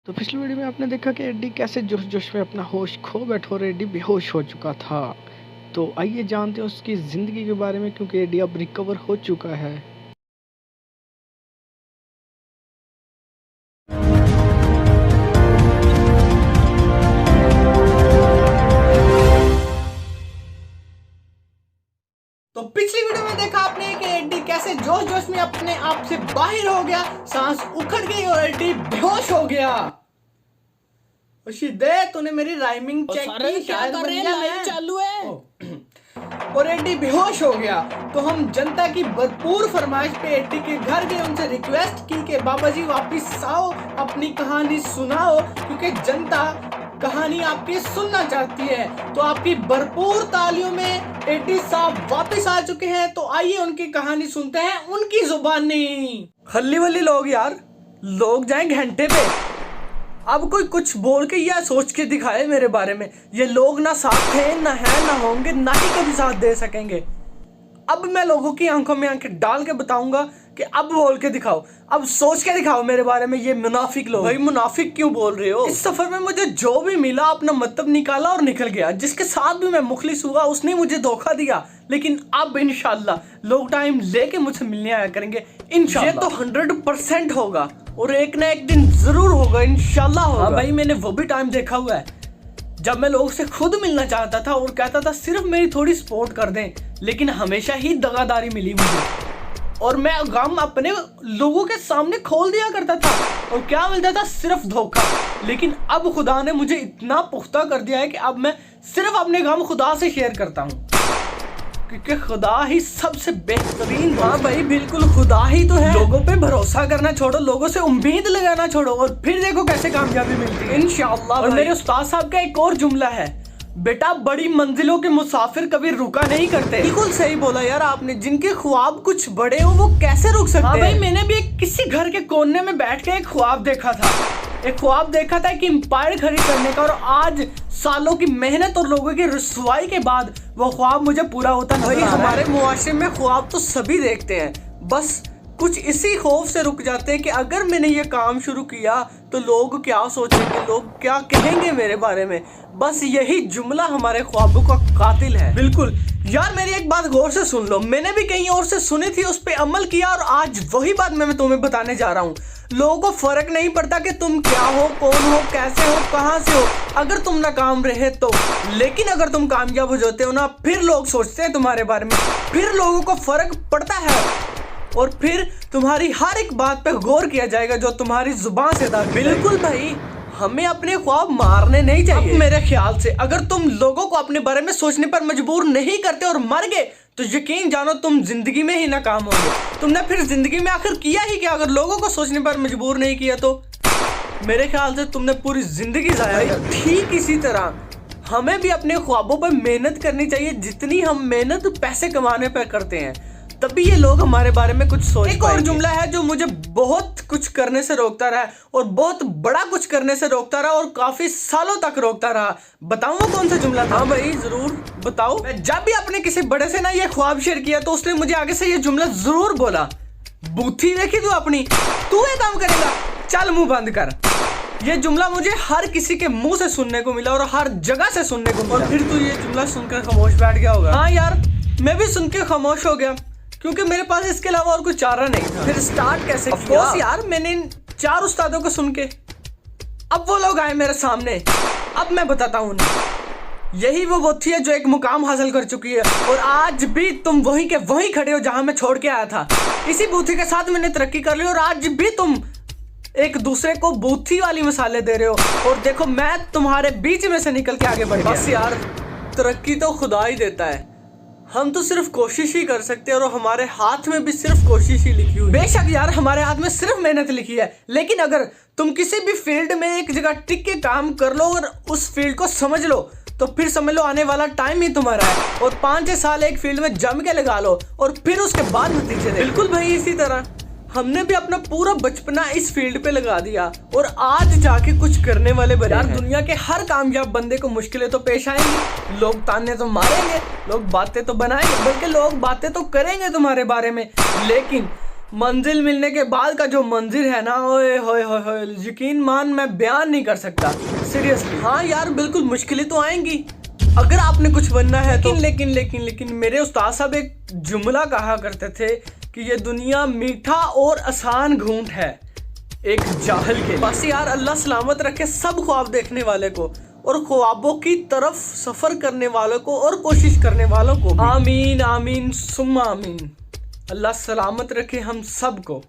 तो पिछली वीडियो में आपने देखा कि एडी कैसे जोश जोश में अपना होश खो बैठा और एडी बेहोश हो चुका था। तो आइए जानते हैं उसकी ज़िंदगी के बारे में, क्योंकि एडी अब रिकवर हो चुका है। तो पिछली वीडियो में देखा आपने कि एडी कैसे जोश जोश में अपने आप से बाहर हो गया, सांस उखड़ गई और एडी बेहोश हो गया। दे तूने मेरी राइमिंग चेक की, शायद बन गया मैं चालू है। और एडी बेहोश हो गया। तो हम जनता की भरपूर फरमाइश पे एडी के घर गए, उनसे रिक्वेस्ट की कि बाबा जी वापिस आओ, अपनी कहानी सुनाओ, क्योंकि जनता कहानी आपकी सुनना चाहती है। तो आपकी भरपूर तालियों में एडी साहब वापिस आ चुके हैं। तो आइए उनकी कहानी सुनते हैं उनकी जुबानी। हल्ली वल्ली लोग यार, लोग जाएं घंटे पे। अब कोई कुछ बोल के या सोच के दिखाए मेरे बारे में। ये लोग ना साथ थे, ना है, ना होंगे, ना ही कभी साथ दे सकेंगे। अब मैं लोगों की आंखों में आंखें डाल के बताऊंगा कि अब बोल के दिखाओ, अब सोच के दिखाओ मेरे बारे में। ये मुनाफिक लोग। भाई मुनाफिक क्यों बोल रहे हो? इस सफर में मुझे जो भी मिला अपना मतलब निकाला और निकल गया। जिसके साथ भी मैं मुखलिस हुआ उसने मुझे धोखा दिया, लेकिन अब इंशाल्लाह लोग टाइम लेके मुझसे मिलने आया करेंगे इंशाल्लाह। ये तो 100% होगा और एक ना एक दिन जरूर होगा, इंशाल्लाह होगा। हाँ भाई, मैंने वो भी टाइम देखा हुआ है जब मैं लोगों से खुद मिलना चाहता था और कहता था सिर्फ मेरी थोड़ी सपोर्ट कर दें, लेकिन हमेशा ही दगादारी मिली मुझे और मैं गम अपने लोगों के सामने खोल दिया करता था और क्या मिलता था? सिर्फ धोखा। लेकिन अब खुदा ने मुझे इतना पुख्ता कर दिया है कि अब मैं सिर्फ अपने गम खुदा से शेयर करता हूँ, क्योंकि खुदा ही सबसे बेहतरीन। हाँ भाई बिल्कुल, खुदा ही तो है। लोगों पे भरोसा करना छोड़ो, लोगों से उम्मीद लगाना छोड़ो और फिर देखो कैसे कामयाबी मिलती है इंशाअल्लाह। और मेरे उस्ताद साहब का एक और जुमला है, बेटा बड़ी मंजिलों के मुसाफिर कभी रुका नहीं करते। बिल्कुल सही बोला यार आपने। जिनके ख्वाब कुछ बड़े हो वो कैसे रुक सकते हैं? हाँ भाई, मैंने भी किसी घर के कोने में बैठ के एक ख्वाब देखा था। एक ख्वाब देखा था कि एम्पायर खड़ी करने का, और आज सालों की मेहनत और लोगों की रसवाई के बाद वो ख्वाब मुझे पूरा होता नजर आ रहा है। हमारे मुआशरे में ख्वाब तो सभी देखते हैं, बस कुछ इसी खौफ से रुक जाते हैं कि अगर मैंने ये काम शुरू किया तो लोग क्या सोचेंगे, लोग क्या कहेंगे मेरे बारे में। बस यही जुमला हमारे ख्वाबों का कातिल है। बिल्कुल यार, मेरी एक बात गौर से सुन लो। मैंने भी कहीं और से सुनी थी, उस पर अमल किया और आज वही बात मैं तुम्हें बताने जा रहा हूँ। लोगों को फर्क नहीं पड़ता कि तुम क्या हो, कौन हो, कैसे हो, कहाँ से हो, अगर तुम नाकाम रहे तो। लेकिन अगर तुम कामयाब हो जाते हो ना, फिर लोग सोचते हैं तुम्हारे बारे में, फिर लोगों को फर्क पड़ता है और फिर तुम्हारी हर एक बात पे गौर किया जाएगा जो तुम्हारी जुबान से था। बिल्कुल भाई, हमें अपने ख्वाब मारने नहीं चाहिए। अब मेरे ख्याल से अगर तुम लोगों को अपने बारे में सोचने पर मजबूर नहीं करते और मर गए तो यकीन जानो तुम जिंदगी में ही नाकाम होंगे। तुमने फिर जिंदगी में आखिर किया ही क्या अगर लोगों को सोचने पर मजबूर नहीं किया? तो मेरे ख्याल से तुमने पूरी जिंदगी जाया। ठीक इसी तरह हमें भी अपने ख्वाबों पर मेहनत करनी चाहिए, जितनी हम मेहनत पैसे कमाने पर करते हैं, तभी ये लोग हमारे बारे में कुछ सोच। एक और जुमला है जो मुझे बहुत कुछ करने से रोकता रहा और बहुत बड़ा कुछ करने से रोकता रहा और काफी सालों तक रोकता रहा। बताऊं वो कौन सा जुमला था? हाँ भाई जरूर बताओ। मैं जब भी अपने किसी बड़े से ना ये ख्वाब शेयर किया तो उसने मुझे आगे से ये जुमला जरूर बोला, बूथी देखी तू अपनी, तू ये काम करेगा, चल मुंह बंद कर। ये जुमला मुझे हर किसी के मुंह से सुनने को मिला और हर जगह से सुनने को मिला। और फिर तू ये जुमला सुनकर खामोश बैठ गया होगा। हाँ यार, मैं भी सुन के खामोश हो गया क्योंकि मेरे पास इसके अलावा और कोई चारा नहीं था। फिर स्टार्ट कैसे किया? यार मैंने इन 4 उस्तादों को सुन के अब वो लोग आए मेरे सामने। अब मैं बताता हूँ उन्हें, यही वो बूथी है जो एक मुकाम हासिल कर चुकी है और आज भी तुम वहीं के वहीं खड़े हो जहां मैं छोड़ के आया था। इसी बूथी के साथ मैंने तरक्की कर ली और आज भी तुम एक दूसरे को बूथी वाली मिसालें दे रहे हो और देखो मैं तुम्हारे बीच में से निकल के आगे बढ़ गया। बस यार, तरक्की तो खुदा ही देता है, हम तो सिर्फ कोशिश ही कर सकते हैं और हमारे हाथ में भी सिर्फ कोशिश ही लिखी हुई है। बेशक यार, हमारे हाथ में सिर्फ मेहनत लिखी है, लेकिन अगर तुम किसी भी फील्ड में एक जगह टिक के काम कर लो और उस फील्ड को समझ लो तो फिर समझ लो आने वाला टाइम ही तुम्हारा है और 5-6 साल एक फील्ड में जम के लगा लो और फिर उसके बाद नतीजे दे। बिल्कुल भाई, इसी तरह हमने भी अपना पूरा बचपना इस फील्ड पे लगा दिया और आज जाके कुछ करने वाले बने। यार दुनिया के हर कामयाब बंदे को मुश्किलें तो पेश आएंगी, लोग ताने तो मारेंगे, लोग बातें तो बनाएंगे, बल्कि लोग बातें तो करेंगे तुम्हारे बारे में, लेकिन मंजिल मिलने के बाद का जो मंजिल है ना, ओए होए होए होए, यकीन मान मैं बयान नहीं कर सकता सीरियसली। हाँ यार बिल्कुल मुश्किलें तो आएंगी अगर आपने कुछ बनना है तो। लेकिन मेरे उस्ताद साहब एक जुमला कहा करते थे कि ये दुनिया मीठा और आसान घूंट है एक जाहिल के। बस यार अल्लाह सलामत रखे सब ख्वाब देखने वाले को और ख्वाबों की तरफ सफर करने वालों को और कोशिश करने वालों को। आमीन आमीन सुम्मा आमीन। अल्लाह सलामत रखे हम सब को।